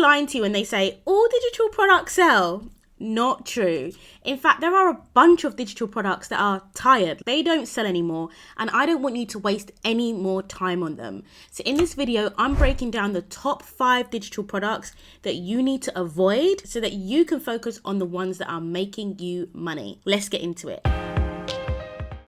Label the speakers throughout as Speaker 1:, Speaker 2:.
Speaker 1: lying to you when they say all digital products sell. Not true. In fact, there are a bunch of digital products that are tired. They don't sell anymore, and I don't want you to waste any more time on them. So in this video, I'm breaking down the top 5 digital products that you need to avoid so that you can focus on the ones that are making you money. Let's get into it.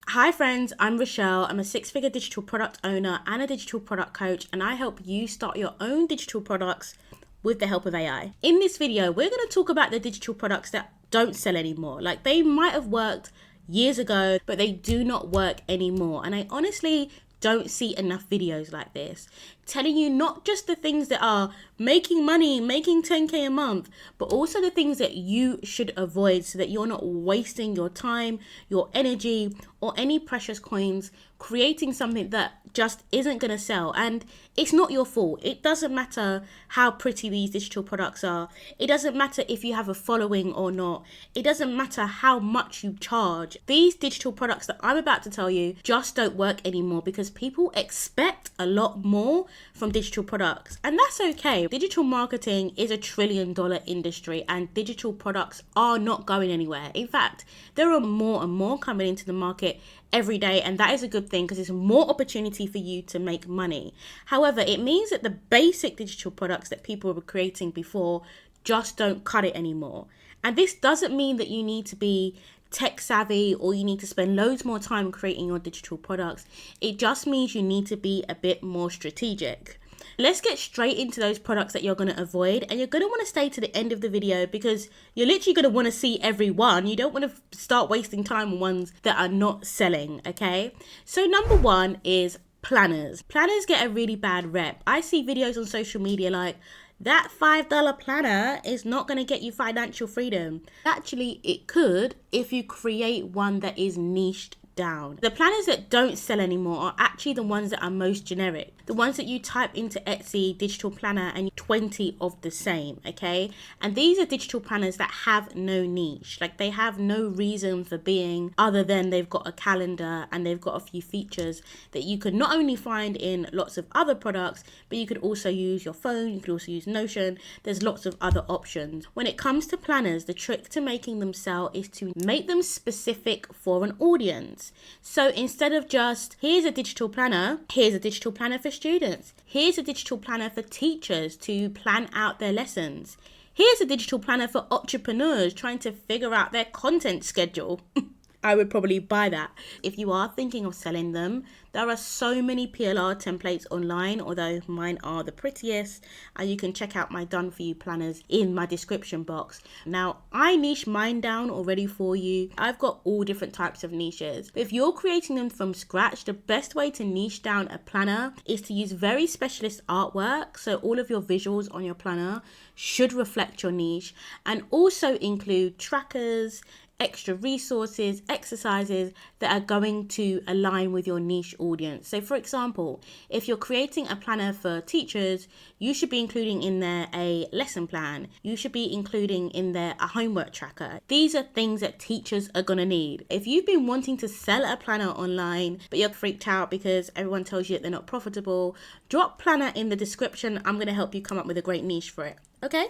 Speaker 1: Hi friends, I'm Rochelle. I'm a 6-figure digital product owner and a digital product coach, and I help you start your own digital products with the help of AI. In this video, we're going to talk about the digital products that don't sell anymore. Like, they might have worked years ago, but they do not work anymore. And I honestly don't see enough videos like this telling you not just the things that are making money, making 10K a month, but also the things that you should avoid so that you're not wasting your time, your energy, or any precious coins creating something that just isn't going to sell. And it's not your fault. It doesn't matter how pretty these digital products are. It doesn't matter if you have a following or not. It doesn't matter how much you charge. These digital products that I'm about to tell you just don't work anymore because people expect a lot more from digital products, and that's okay. Digital marketing is $1 trillion industry, and digital products are not going anywhere. In fact, there are more and more coming into the market every day, and that is a good thing because it's more opportunity for you to make money. However, it means that the basic digital products that people were creating before just don't cut it anymore. And this doesn't mean that you need to be tech savvy or you need to spend loads more time creating your digital products. It just means you need to be a bit more strategic. Let's get straight into those products that you're going to avoid, and you're going to want to stay to the end of the video because you're literally going to want to see every one. You don't want to start wasting time on ones that are not selling, okay? So number 1 is planners. Planners get a really bad rep. I see videos on social media like, that $5 planner is not going to get you financial freedom. Actually, it could if you create one that is niched down. The planners that don't sell anymore are actually the ones that are most generic. The ones that you type into Etsy digital planner and 20 of the same, okay? And these are digital planners that have no niche. Like, they have no reason for being other than they've got a calendar and they've got a few features that you could not only find in lots of other products, but you could also use your phone, you could also use Notion. There's lots of other options. When it comes to planners, the trick to making them sell is to make them specific for an audience. So instead of just, here's a digital planner, here's a digital planner for students, here's a digital planner for teachers to plan out their lessons, here's a digital planner for entrepreneurs trying to figure out their content schedule. I would probably buy that. If you are thinking of selling them, there are so many PLR templates online, although mine are the prettiest, and you can check out my done for you planners in my description box. Now, I niche mine down already for you. I've got all different types of niches. But if you're creating them from scratch, the best way to niche down a planner is to use very specialist artwork. So all of your visuals on your planner should reflect your niche, and also include trackers, extra resources, exercises that are going to align with your niche audience. So for example, if you're creating a planner for teachers, you should be including in there a lesson plan. You should be including in there a homework tracker. These are things that teachers are going to need. If you've been wanting to sell a planner online, but you're freaked out because everyone tells you that they're not profitable, drop planner in the description. I'm going to help you come up with a great niche for it. Okay?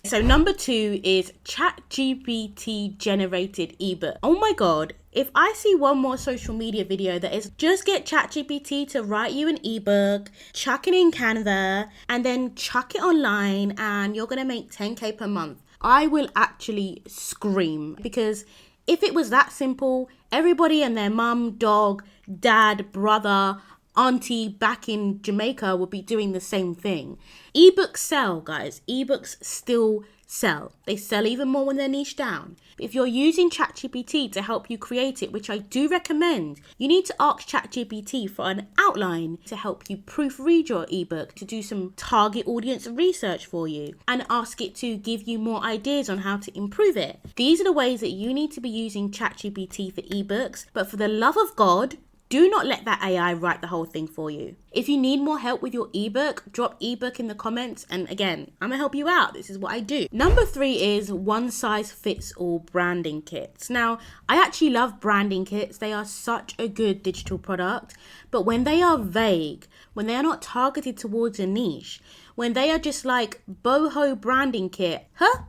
Speaker 1: So number 2 is ChatGPT generated ebook. Oh my God, if I see one more social media video that is just get ChatGPT to write you an ebook, chuck it in Canva, and then chuck it online and you're going to make 10K per month, I will actually scream. Because if it was that simple, everybody and their mum, dog, dad, brother, auntie back in Jamaica would be doing the same thing. Ebooks sell, guys. Ebooks still sell. They sell even more when they're niche down. But if you're using ChatGPT to help you create it, which I do recommend, you need to ask ChatGPT for an outline to help you proofread your ebook, to do some target audience research for you, and ask it to give you more ideas on how to improve it. These are the ways that you need to be using ChatGPT for ebooks. But for the love of God, do not let that AI write the whole thing for you. If you need more help with your ebook, drop ebook in the comments. And again, I'm gonna help you out. This is what I do. Number 3 is one size fits all branding kits. Now, I actually love branding kits. They are such a good digital product. But when they are vague, when they are not targeted towards a niche, when they are just like boho branding kit. Huh?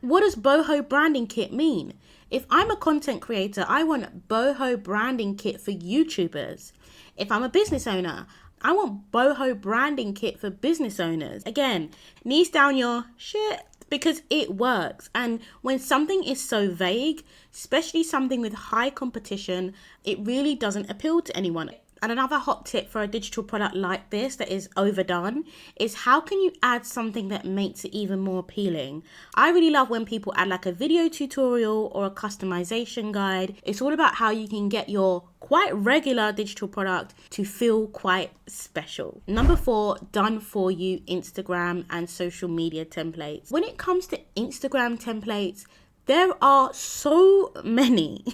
Speaker 1: What does boho branding kit mean? If I'm a content creator, I want boho branding kit for YouTubers. If I'm a business owner, I want boho branding kit for business owners. Again, niche down your shit because it works. And when something is so vague, especially something with high competition, it really doesn't appeal to anyone. And another hot tip for a digital product like this that is overdone is how can you add something that makes it even more appealing? I really love when people add like a video tutorial or a customization guide. It's all about how you can get your quite regular digital product to feel quite special. Number 4, done for you Instagram and social media templates. When it comes to Instagram templates, there are so many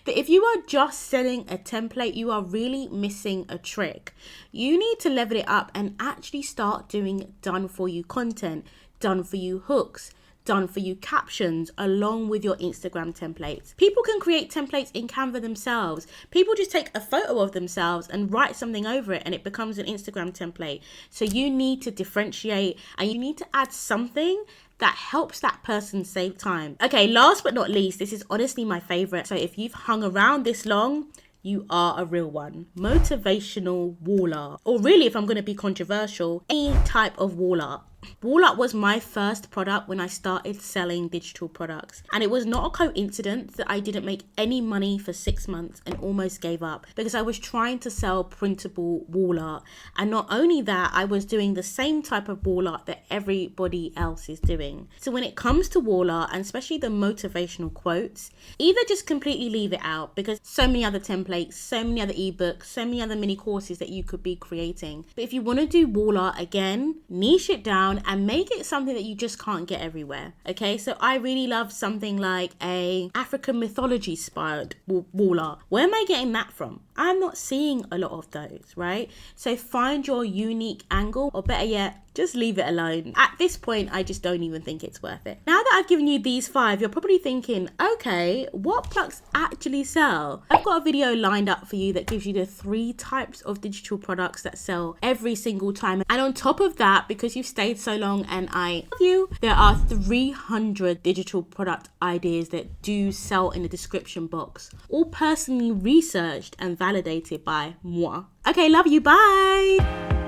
Speaker 1: that if you are just selling a template, you are really missing a trick. You need to level it up and actually start doing done for you content, done for you hooks, done for you captions along with your Instagram templates. People can create templates in Canva themselves. People just take a photo of themselves and write something over it and it becomes an Instagram template. So you need to differentiate and you need to add something that helps that person save time. Okay, last but not least, this is honestly my favorite. So if you've hung around this long, you are a real one. Motivational wall art. Or really, if I'm going to be controversial, any type of wall art. Wall art was my first product when I started selling digital products. And it was not a coincidence that I didn't make any money for 6 months and almost gave up because I was trying to sell printable wall art. And not only that, I was doing the same type of wall art that everybody else is doing. So when it comes to wall art, and especially the motivational quotes, either just completely leave it out because so many other templates, so many other ebooks, so many other mini courses that you could be creating. But if you want to do wall art again, niche it down and make it something that you just can't get everywhere. Okay, so I really love something like a African mythology inspired wall art. Where am I getting that from? I'm not seeing a lot of those, right? So find your unique angle, or better yet, just leave it alone. At this point, I just don't even think it's worth it. Now that I've given you these 5, you're probably thinking, okay, what products actually sell? I've got a video lined up for you that gives you the 3 types of digital products that sell every single time. And on top of that, because you've stayed so long and I love you, there are 300 digital product ideas that do sell in the description box, all personally researched and validated by moi. Okay, love you, bye.